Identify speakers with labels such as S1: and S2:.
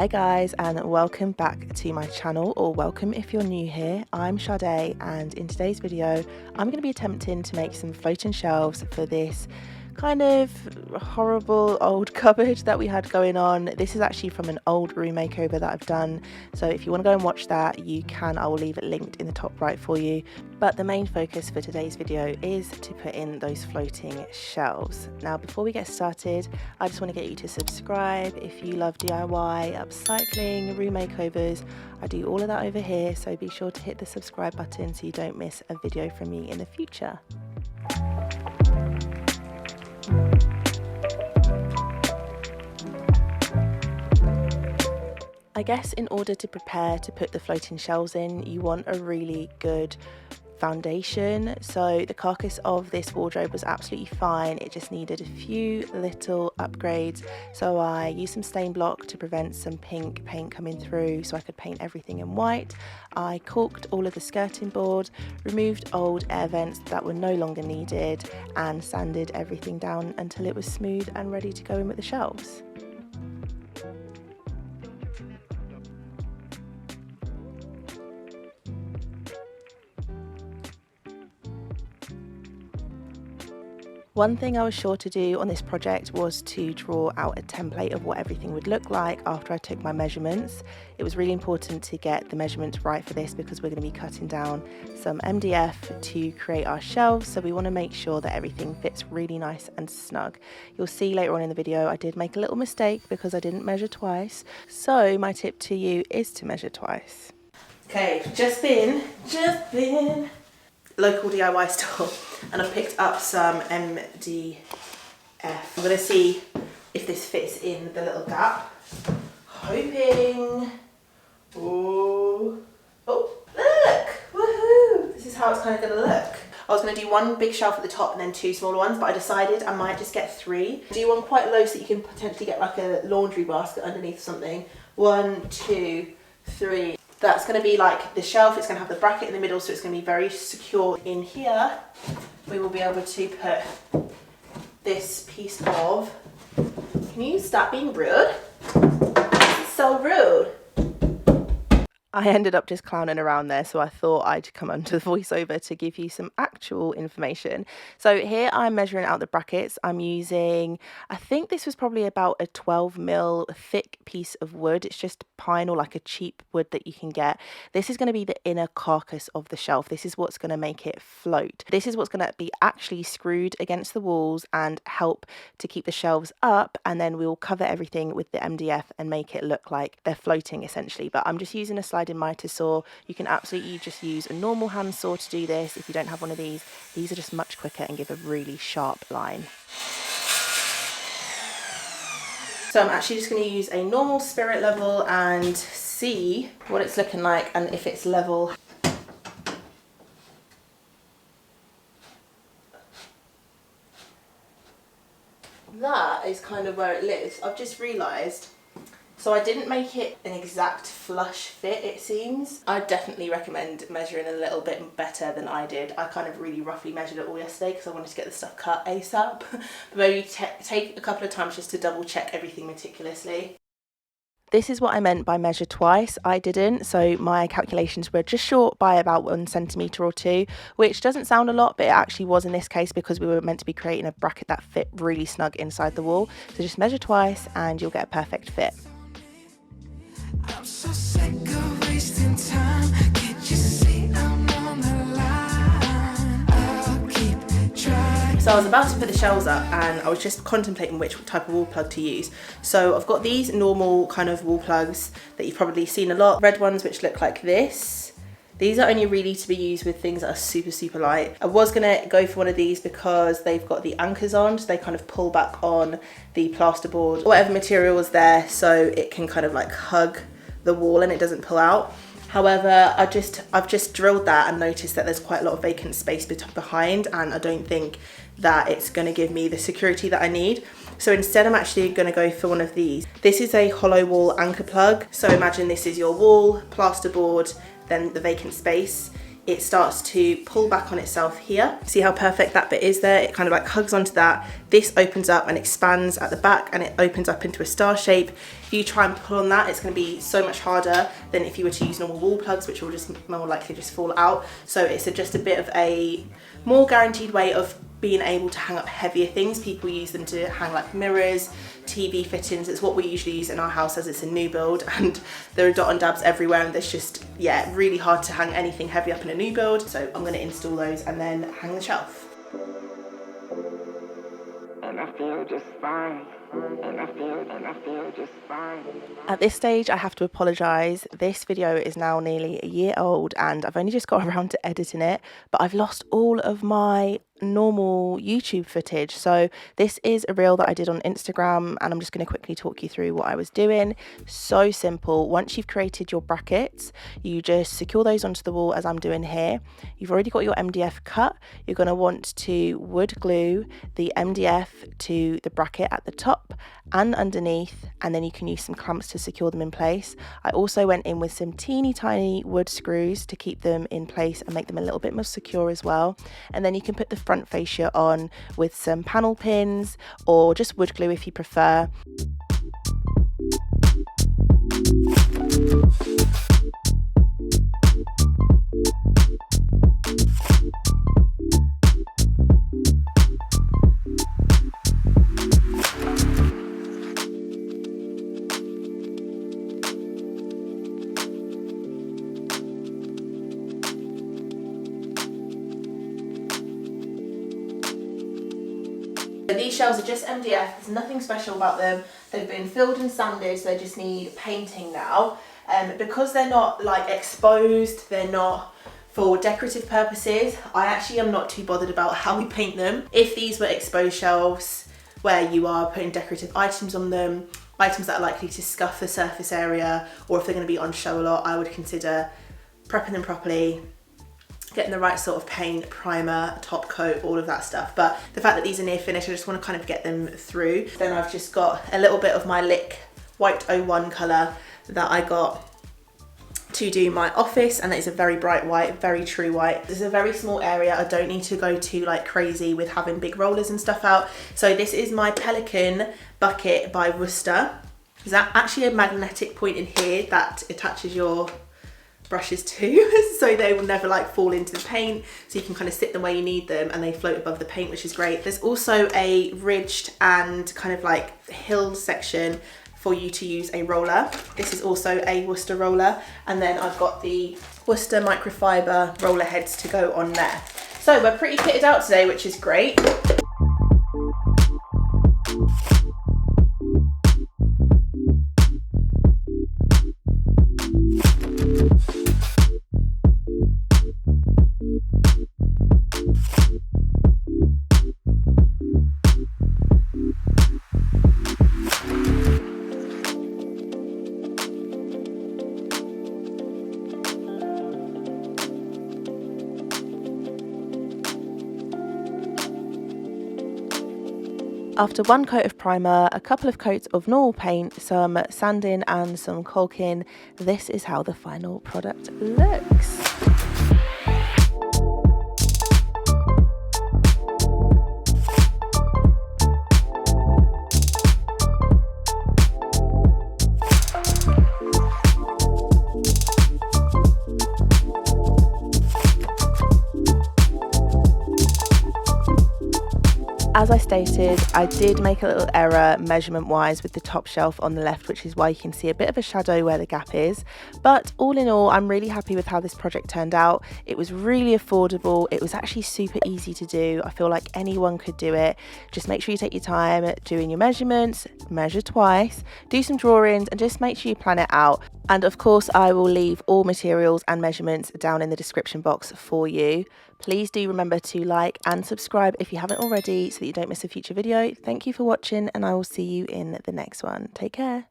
S1: Hi guys, and welcome back to my channel, or welcome if you're new here. I'm Sade, and in today's video I'm going to be attempting to make some floating shelves for this kind of horrible old cupboard that we had going on. This is actually from an old room makeover that I've done, so if you want to go and watch that you can. I will leave it linked in the top right for you, but the main focus for today's video is to put in those floating shelves. Now before we get started, I just want to get you to subscribe if you love DIY, upcycling, room makeovers. I do all of that over here, so be sure to hit the subscribe button so you don't miss a video from me in the future. I guess in order to prepare to put the floating shelves in, you want a really good foundation. So the carcass of this wardrobe was absolutely fine, it just needed a few little upgrades. So I used some stain block to prevent some pink paint coming through so I could paint everything in white. I caulked all of the skirting board, removed old air vents that were no longer needed, and sanded everything down until it was smooth and ready to go in with the shelves. One thing I was sure to do on this project was to draw out a template of what everything would look like after I took my measurements. It was really important to get the measurements right for this because we're going to be cutting down some MDF to create our shelves, so we want to make sure that everything fits really nice and snug. You'll see later on in the video I did make a little mistake because I didn't measure twice, so my tip to you is to measure twice. Okay, just been local DIY store and I've picked up some MDF. I'm going to see if this fits in the little gap. Hoping. Oh, look! Woohoo! This is how it's kind of going to look. I was going to do one big shelf at the top and then two smaller ones, but I decided I might just get three. Do one quite low so that you can potentially get like a laundry basket underneath something. 1, 2, 3. That's going to be like the shelf. It's going to have the bracket in the middle, so it's going to be very secure. In here we will be able to put this piece of, can you stop being rude? This is so rude. I ended up just clowning around there, so I thought I'd come onto the voiceover to give you some actual information. So here I'm measuring out the brackets. I'm using, I think this was probably about a 12mm thick piece of wood. It's just pine or like a cheap wood that you can get. This is going to be the inner carcass of the shelf. This is what's going to make it float. This is what's going to be actually screwed against the walls and help to keep the shelves up, and then we'll cover everything with the MDF and make it look like they're floating essentially. But I'm just using a sliding miter saw. You can absolutely just use a normal hand saw to do this if you don't have one of these. These are just much quicker and give a really sharp line. So I'm actually just going to use a normal spirit level and see what it's looking like and if it's level. That is kind of where it lives. I've just realised, so I didn't make it an exact flush fit, it seems. I definitely recommend measuring a little bit better than I did. I kind of really roughly measured it all yesterday because I wanted to get the stuff cut ASAP. But maybe take a couple of times just to double check everything meticulously. This is what I meant by measure twice. I didn't, so my calculations were just short by about 1 centimetre or 2, which doesn't sound a lot, but it actually was in this case because we were meant to be creating a bracket that fit really snug inside the wall. So just measure twice and you'll get a perfect fit. I'm so sick of wasting time. Can't you see I'm on the line? I'll keep trying. So I was about to put the shelves up and I was just contemplating which type of wall plug to use. So I've got these normal kind of wall plugs that you've probably seen a lot. Red ones which look like this. These are only really to be used with things that are super light. I was gonna go for one of these because they've got the anchors on, so they kind of pull back on the plasterboard, whatever material is there, so it can kind of like hug the wall and it doesn't pull out. However, I've just drilled that and noticed that there's quite a lot of vacant space behind, and I don't think that it's going to give me the security that I need. So instead I'm actually going to go for one of these. This is a hollow wall anchor plug. So imagine this is your wall, plasterboard, then the vacant space. it starts to pull back on itself here. See how perfect that bit is there? It kind of like hugs onto that. This opens up and expands at the back, and it opens up into a star shape. If you try and pull on that, it's going to be so much harder than if you were to use normal wall plugs, which will just more likely just fall out. So it's just a bit of a more guaranteed way of being able to hang up heavier things. People use them to hang like mirrors, TV fittings. It's what we usually use in our house as it's a new build, and there are dot and dabs everywhere, and there's just, yeah, really hard to hang anything heavy up in a new build. So I'm going to install those and then hang the shelf. And I feel just fine. And I feel just fine. At this stage, I have to apologise. This video is now nearly a year old and I've only just got around to editing it, but I've lost all of my normal YouTube footage. So this is a reel that I did on Instagram, and I'm just going to quickly talk you through what I was doing. So simple. Once you've created your brackets, you just secure those onto the wall as I'm doing here. You've already got your MDF cut. You're going to want to wood glue the MDF to the bracket at the top and underneath, and then you can use some clamps to secure them in place. I also went in with some teeny tiny wood screws to keep them in place and make them a little bit more secure as well. And then you can put the front fascia on with some panel pins or just wood glue if you prefer. These shelves are just MDF, there's nothing special about them. They've been filled and sanded, so they just need painting now. Because they're not like exposed, they're not for decorative purposes, I actually am not too bothered about how we paint them. If these were exposed shelves where you are putting decorative items on them, items that are likely to scuff the surface area, or if they're going to be on show a lot, I would consider prepping them properly, getting the right sort of paint, primer, top coat, all of that stuff. But the fact that these are near finished, I just want to kind of get them through. Then I've just got a little bit of my Lick White 01 colour that I got to do my office, and that is a very bright white, very true white. This is a very small area. I don't need to go too like crazy with having big rollers and stuff out. So this is my Pelican bucket by Worcester. There's actually a magnetic point in here that attaches your brushes too, so they will never like fall into the paint, so you can kind of sit them where you need them and they float above the paint, which is great. There's also a ridged and kind of like hill section for you to use a roller. This is also a Worcester roller, and then I've got the Worcester microfiber roller heads to go on there. So we're pretty kitted out today, which is great. After one coat of primer, a couple of coats of normal paint, some sanding and some caulking, this is how the final product looks. As I stated, I did make a little error measurement wise with the top shelf on the left, which is why you can see a bit of a shadow where the gap is. But all in all, I'm really happy with how this project turned out. It was really affordable. It was actually super easy to do. I feel like anyone could do it. Just make sure you take your time doing your measurements, measure twice, do some drawings, and just make sure you plan it out. And of course, I will leave all materials and measurements down in the description box for you. Please do remember to like and subscribe if you haven't already, so that you don't miss a future video. Thank you for watching, and I will see you in the next one. Take care.